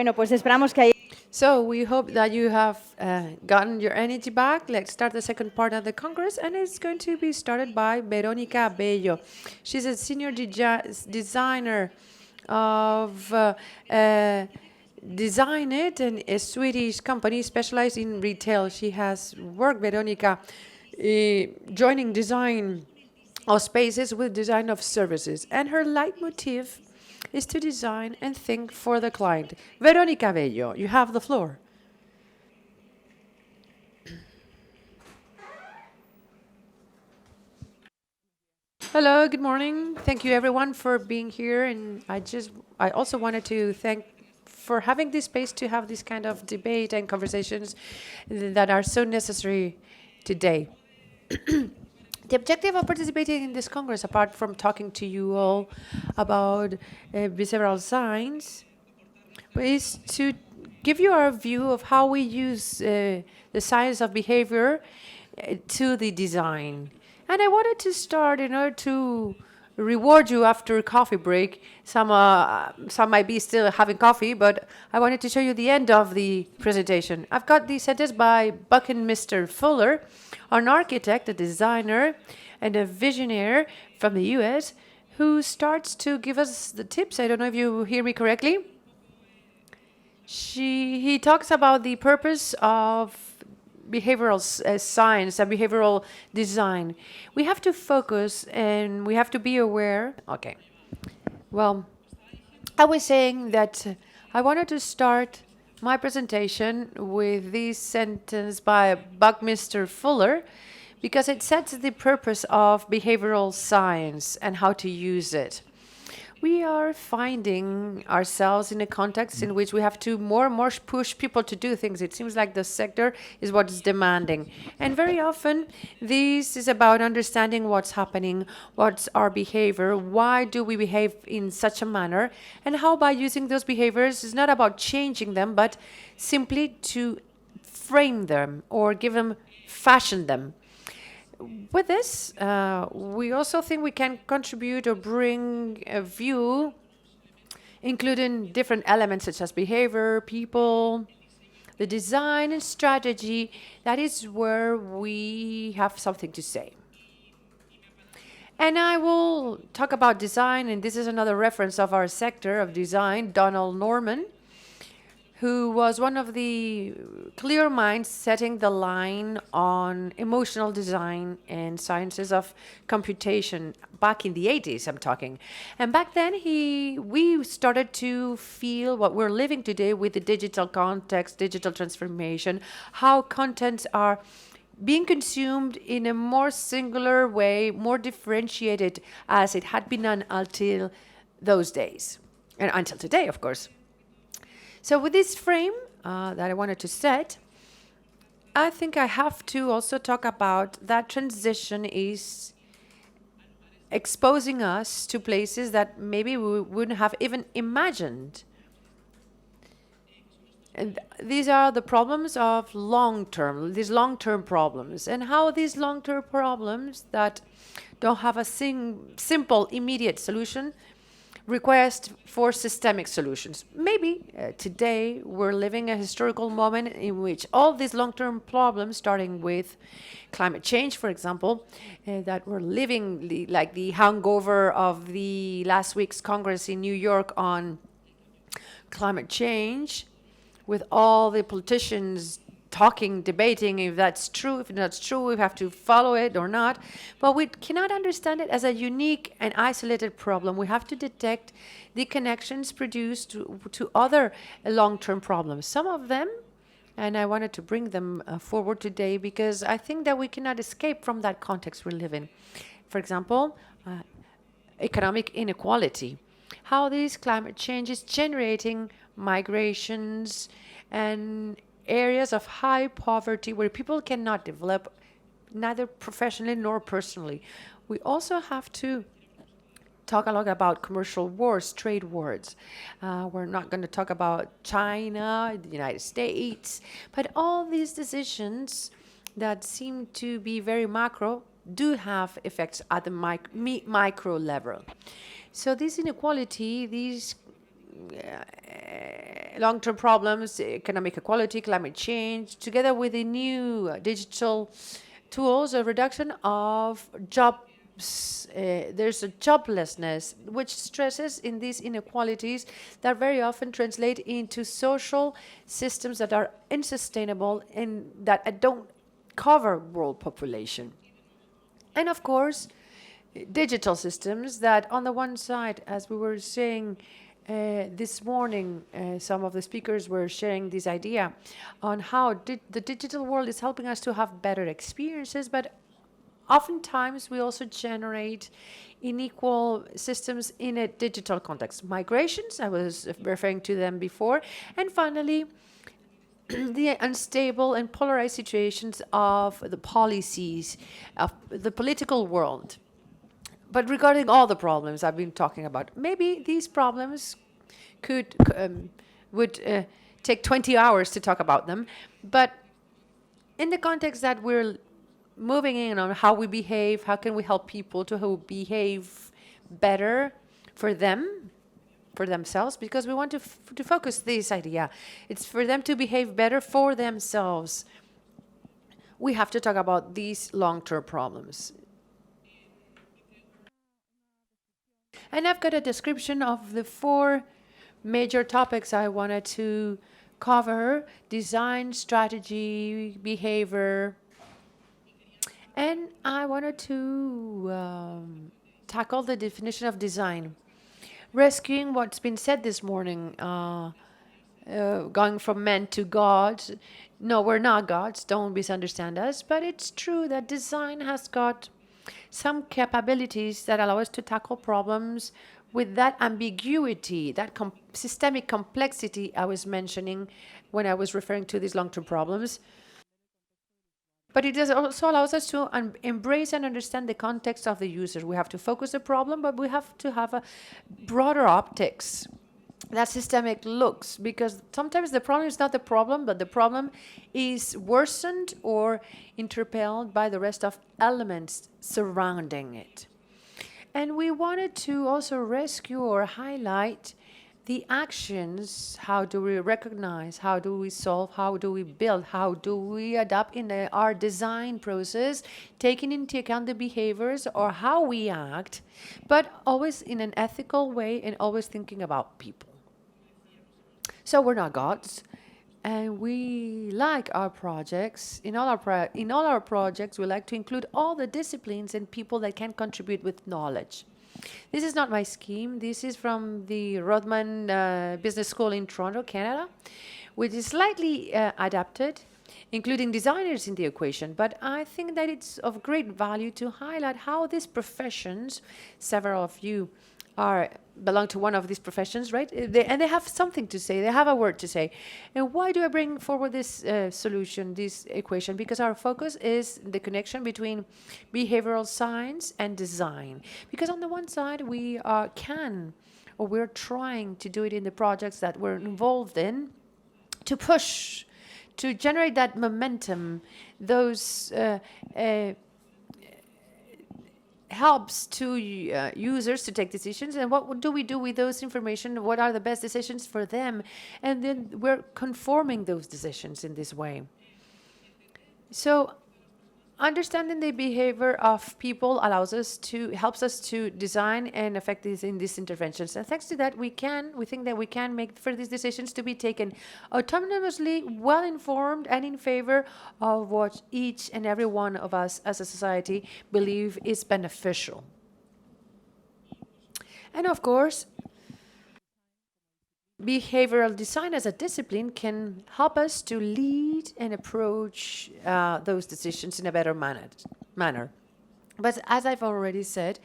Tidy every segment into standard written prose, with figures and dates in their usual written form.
Bueno, pues esperamos que ahí... So we hope that you have gotten your energy back. Let's start the second part of the Congress, and it's going to be started by Verónica Bello. She's a senior designer of Designit, and a Swedish company specialized in retail. She has worked, Verónica, joining design of spaces with design of services, and her leitmotif is to design and think for the client. Verónica Bello, you have the floor. Hello, good morning. Thank you everyone for being here, and I also wanted to thank for having this space to have this kind of debate and conversations that are so necessary today. The objective of participating in this Congress, apart from talking to you all about behavioral science, is to give you our view of how we use the science of behavior to the design. And I wanted to start in order to reward you after a coffee break. Some might be still having coffee, but I wanted to show you the end of the presentation. I've got the sentence by Buckminster Fuller, an architect, a designer, and a visionary from the US, who starts to give us the tips. I don't know if you hear me correctly. He talks about the purpose of behavioral science and behavioral design. We have to focus and we have to be aware. Okay. Well, I was saying that I wanted to start my presentation with this sentence by Buckminster Fuller because it sets the purpose of behavioral science and how to use it. We are finding ourselves in a context in which we have to more and more push people to do things. It seems like the sector is what is demanding. And very often, this is about understanding what's happening, what's our behavior, why do we behave in such a manner, and how by using those behaviors, it's not about changing them, but simply to frame them or fashion them. With this, we also think we can contribute or bring a view, including different elements such as behavior, people, the design and strategy. That is where we have something to say. And I will talk about design, and this is another reference of our sector of design, Donald Norman, who was one of the clear minds setting the line on emotional design and sciences of computation back in the 80s, I'm talking. And back then, we started to feel what we're living today with the digital context, digital transformation, how contents are being consumed in a more singular way, more differentiated as it had been done until those days, and until today, of course. So with this frame that I wanted to set, I think I have to also talk about that transition is exposing us to places that maybe we wouldn't have even imagined. And these are the problems of these long-term problems, and how these long-term problems that don't have a simple, immediate solution request for systemic solutions. Maybe today we're living a historical moment in which all these long-term problems, starting with climate change, for example, that we're living like the hangover of the last week's Congress in New York on climate change, with all the politicians talking, debating if that's true, if that's true, we have to follow it or not. But we cannot understand it as a unique and isolated problem. We have to detect the connections produced to other long-term problems. Some of them, and I wanted to bring them forward today because I think that we cannot escape from that context we live in. For example, economic inequality. How this climate change is generating migrations and areas of high poverty where people cannot develop neither professionally nor personally. We also have to talk a lot about commercial wars, trade wars. We're not going to talk about China, the United States, but all these decisions that seem to be very macro do have effects at the micro level. So this inequality, these long-term problems, economic equality, climate change, together with the new digital tools, a reduction of jobs. There's a joblessness, which stresses in these inequalities that very often translate into social systems that are unsustainable and that don't cover world population. And of course, digital systems that on the one side, as we were saying this morning, some of the speakers were sharing this idea on how the digital world is helping us to have better experiences, but oftentimes we also generate unequal systems in a digital context. Migrations, I was referring to them before, and finally, the unstable and polarized situations of the policies of the political world. But regarding all the problems I've been talking about, maybe these problems would take 20 hours to talk about them. But in the context that we're moving in on how we behave, how can we help people to behave better for themselves, because we want to focus this idea. It's for them to behave better for themselves. We have to talk about these long-term problems. And I've got a description of the 4 major topics I wanted to cover: design, strategy, behavior. And I wanted to tackle the definition of design, rescuing what's been said this morning, going from men to gods. No, we're not gods, don't misunderstand us, but it's true that design has got some capabilities that allow us to tackle problems with that ambiguity, that systemic complexity I was mentioning when I was referring to these long-term problems. But it does also allows us to embrace and understand the context of the user. We have to focus the problem, but we have to have a broader optics, that systemic looks, because sometimes the problem is not the problem, but the problem is worsened or interpelled by the rest of elements surrounding it. And we wanted to also rescue or highlight the actions. How do we recognize? How do we solve? How do we build? How do we adapt in our design process, taking into account the behaviors or how we act, but always in an ethical way and always thinking about people. So we're not gods, and we like our projects. In all our projects, we like to include all the disciplines and people that can contribute with knowledge. This is not my scheme. This is from the Rodman Business School in Toronto, Canada, which is slightly adapted, including designers in the equation. But I think that it's of great value to highlight how these professions, several of you belong to one of these professions, right? And they have something to say. They have a word to say. And why do I bring forward this solution, this equation? Because our focus is the connection between behavioral science and design. Because on the one side, we're trying to do it in the projects that we're involved in, to push, to generate that momentum, those helps to users to take decisions. And what do we do with those information? What are the best decisions for them? And then we're conforming those decisions in this way. So understanding the behavior of people helps us to design and affect these interventions. And thanks to that, we think that we can make for these decisions to be taken autonomously, well informed, and in favor of what each and every one of us as a society believe is beneficial. And of course, behavioral design as a discipline can help us to lead and approach those decisions in a better manner. But as I've already said,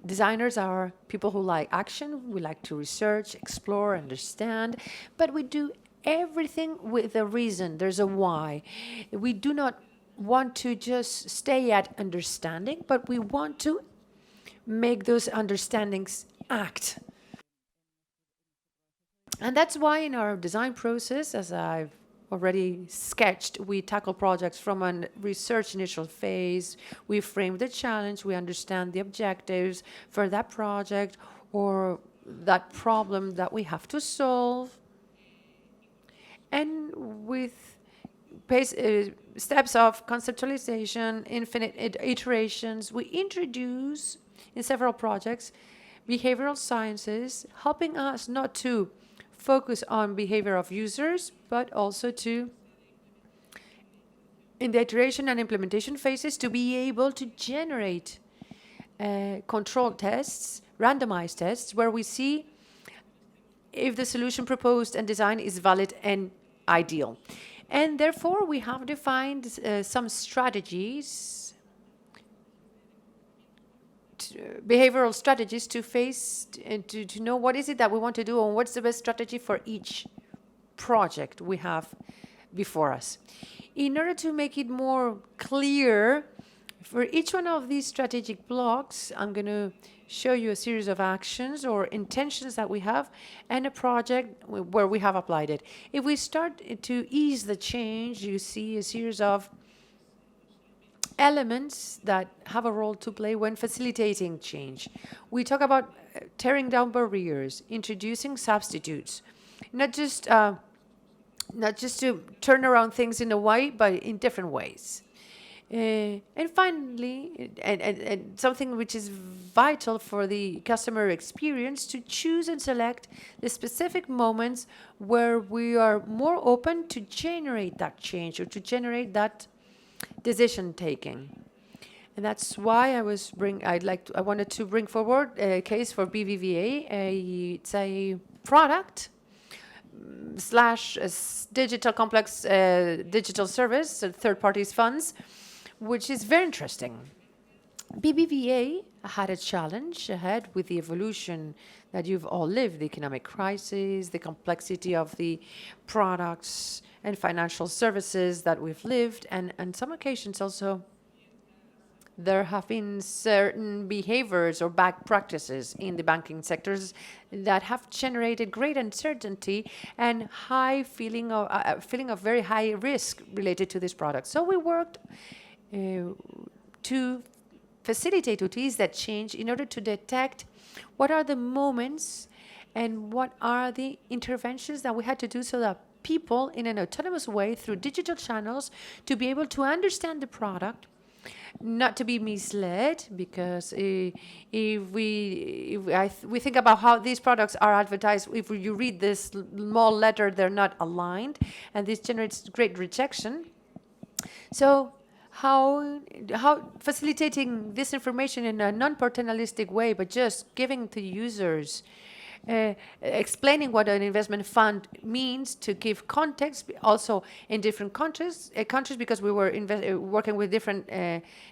designers are people who like action. We like to research, explore, understand, but we do everything with a reason. There's a why. We do not want to just stay at understanding, but we want to make those understandings act. And that's why in our design process, as I've already sketched, we tackle projects from a research initial phase. We frame the challenge, we understand the objectives for that project or that problem that we have to solve. And with steps of conceptualization, infinite iterations, we introduce in several projects behavioral sciences, helping us not to focus on behavior of users, but also to, in the iteration and implementation phases, to be able to generate control tests, randomized tests, where we see if the solution proposed and designed is valid and ideal. And therefore, we have defined some strategies, behavioral strategies to face and to know what is it that we want to do and what's the best strategy for each project we have before us. In order to make it more clear, for each one of these strategic blocks, I'm going to show you a series of actions or intentions that we have and a project where we have applied it. If we start to ease the change, you see a series of elements that have a role to play when facilitating change. We talk about tearing down barriers, introducing substitutes, not just to turn around things in a way, but in different ways. And finally, and something which is vital for the customer experience, to choose and select the specific moments where we are more open to generate that change or to generate that decision taking. And that's why I wanted to bring forward a case for BBVA. It's a product / digital complex digital service, third parties funds, which is very interesting. BBVA had a challenge ahead with the evolution that you've all lived, the economic crisis, the complexity of the products and financial services that we've lived, and on some occasions also there have been certain behaviors or bad practices in the banking sectors that have generated great uncertainty and high feeling of very high risk related to this product. So we worked to facilitate, to ease that change in order to detect what are the moments and what are the interventions that we had to do so that people in an autonomous way through digital channels to be able to understand the product, not to be misled, because if we think about how these products are advertised, if you read this small letter, they're not aligned, and this generates great rejection. So how facilitating this information in a non-paternalistic way, but just giving to users, explaining what an investment fund means, to give context, also in different countries because we were working with different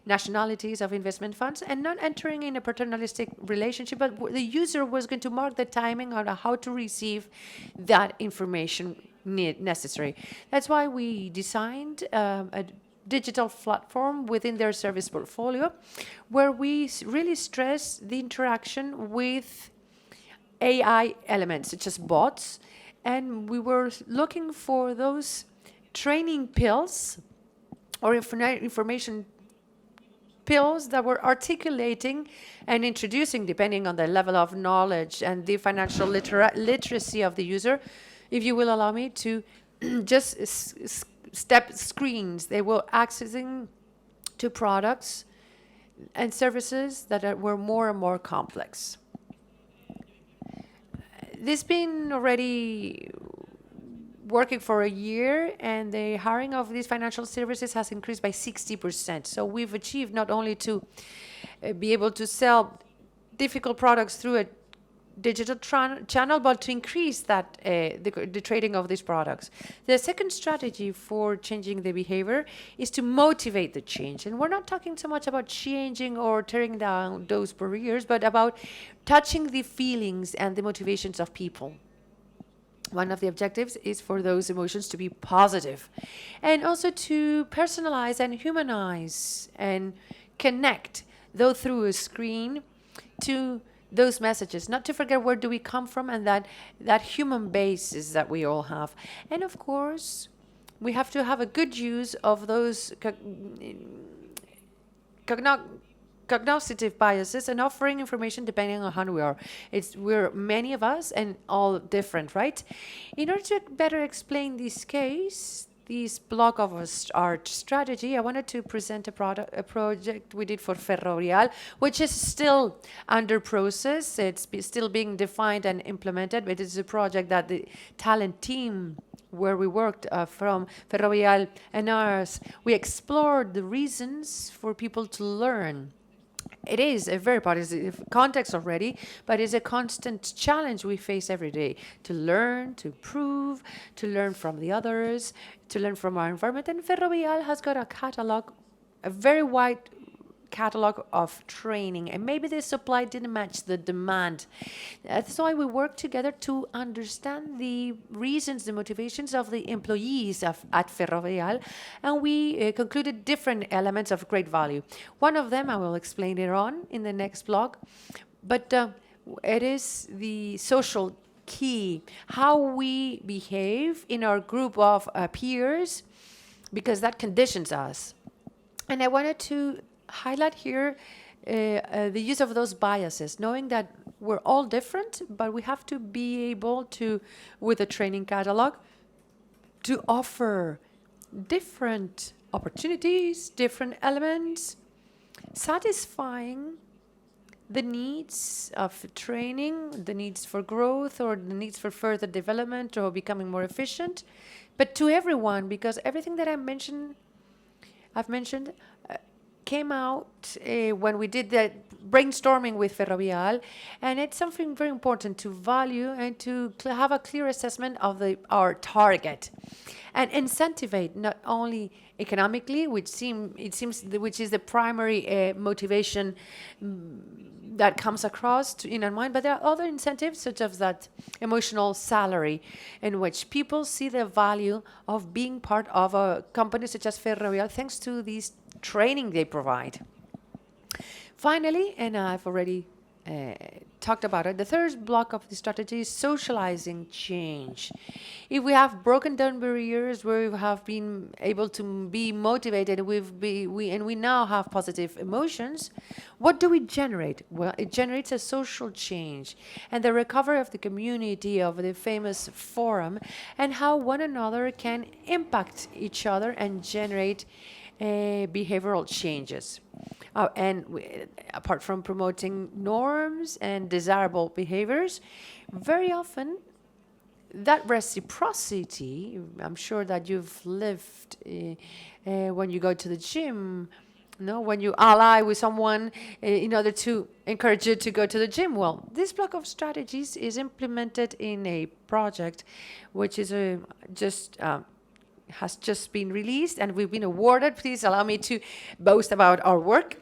nationalities of investment funds, and not entering in a paternalistic relationship, but the user was going to mark the timing on how to receive that information necessary. That's why we designed a digital platform within their service portfolio, where we really stress the interaction with AI elements, such as bots, and we were looking for those training pills or information pills that were articulating and introducing, depending on the level of knowledge and the financial literacy of the user, if you will allow me to just step screens. They were accessing to products and services that were more and more complex. This been already working for a year, and the hiring of these financial services has increased by 60%. So we've achieved not only to be able to sell difficult products through a digital channel, but to increase that the trading of these products. The second strategy for changing the behavior is to motivate the change. And we're not talking so much about changing or tearing down those barriers, but about touching the feelings and the motivations of people. One of the objectives is for those emotions to be positive, and also to personalize and humanize and connect, though through a screen, to those messages, not to forget where do we come from, and that human basis that we all have. And of course, we have to have a good use of those cognitive biases and offering information depending on how we are. We're many of us and all different, right? In order to better explain this case, this block of our strategy, I wanted to present a project we did for Ferrovial, which is still under process. It's still being defined and implemented, but it's a project that the talent team where we worked from Ferrovial and ours, we explored the reasons for people to learn. It is a very positive context already, but it's a constant challenge we face every day to learn, to improve, to learn from the others, to learn from our environment. And Ferrovial has got a catalog, a very wide catalog of training, and maybe the supply didn't match the demand. That's why we work together to understand the reasons, the motivations of the employees at Ferrovial, and we concluded different elements of great value. One of them I will explain later on in the next blog, but it is the social key, how we behave in our group of peers, because that conditions us. And I wanted to highlight here the use of those biases, knowing that we're all different, but we have to be able to, with a training catalog, to offer different opportunities, different elements, satisfying the needs of training, the needs for growth, or the needs for further development or becoming more efficient, but to everyone, because everything that I've mentioned came out when we did that brainstorming with Ferrovial, and it's something very important to value and to have a clear assessment of our target and incentivate not only economically, which is the primary motivation that comes across in our mind, but there are other incentives such as that emotional salary in which people see the value of being part of a company such as Ferrovial thanks to these training they provide. Finally, and I've already talked about it, the third block of the strategy is socializing change. If we have broken down barriers, where we have been able to be motivated, we now have positive emotions, what do we generate? Well, it generates a social change and the recovery of the community, of the famous forum, and how one another can impact each other and generate behavioral changes. Apart from promoting norms and desirable behaviors, very often that reciprocity, I'm sure that you've lived when you go to the gym, when you ally with someone in order to encourage you to go to the gym. Well, this block of strategies is implemented in a project which is has just been released and we've been awarded. Please allow me to boast about our work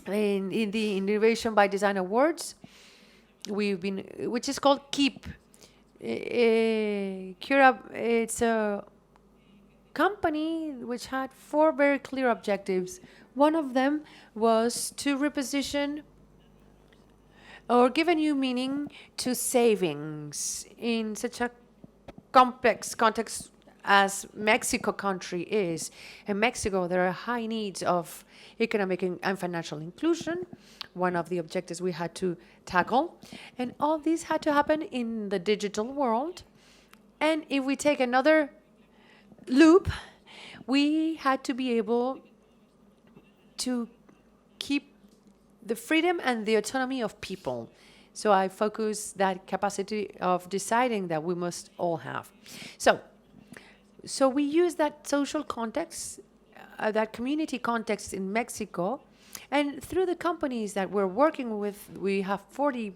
in the Innovation by Design Awards. Which is called KEEP. It's a company which had 4 very clear objectives. One of them was to reposition or give a new meaning to savings in such a complex context as Mexico country is. In Mexico, there are high needs of economic and financial inclusion, one of the objectives we had to tackle. And all this had to happen in the digital world. And if we take another loop, we had to be able to keep the freedom and the autonomy of people. So I focus that capacity of deciding that we must all have. So we use that social context, that community context in Mexico, and through the companies that we're working with, we have 40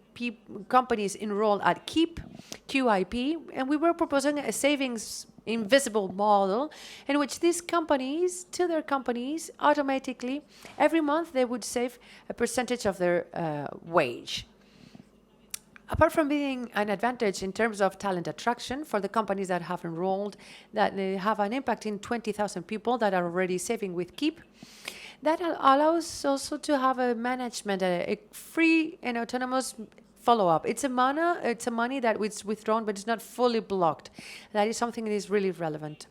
companies enrolled at KEEP, QIP, and we were proposing a savings invisible model in which these companies, to their companies, automatically, every month they would save a percentage of their wage. Apart from being an advantage in terms of talent attraction for the companies that have enrolled, that they have an impact in 20,000 people that are already saving with KEEP, that allows also to have a management, a free and autonomous follow-up. It's a money that is withdrawn, but it's not fully blocked. That is something that is really relevant.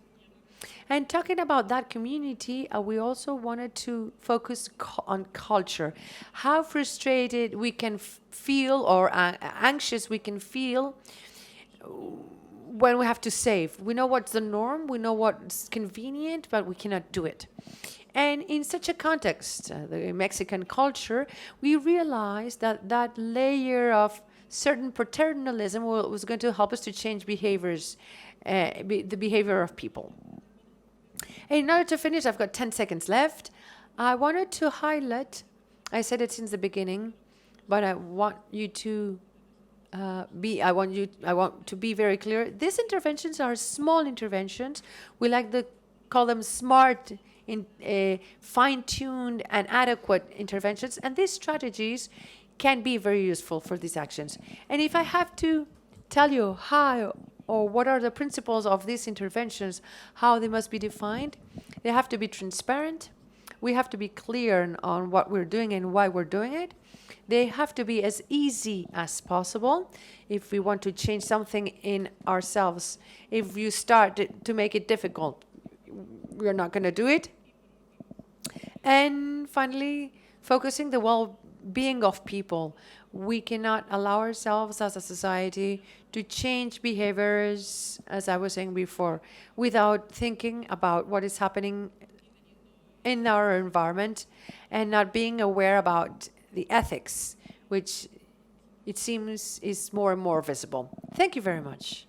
And talking about that community, we also wanted to focus on culture. How frustrated we can feel or anxious we can feel when we have to save. We know what's the norm, we know what's convenient, but we cannot do it. And in such a context, the Mexican culture, we realized that that layer of certain paternalism was going to help us to change behaviors, the behavior of people. And in order to finish, I've got 10 seconds left. I wanted to highlight, I said it since the beginning, but I want you to I want to be very clear. These interventions are small interventions. We like to call them smart, fine-tuned and adequate interventions. And these strategies can be very useful for these actions. And if I have to tell you how or what are the principles of these interventions, how they must be defined, they have to be transparent. We have to be clear on what we're doing and why we're doing it. They have to be as easy as possible. If we want to change something in ourselves, if you start to make it difficult, we're not going to do it. And finally, focusing the well-being of people. We cannot allow ourselves as a society to change behaviors, as I was saying before, without thinking about what is happening in our environment and not being aware about the ethics, which it seems is more and more visible. Thank you very much.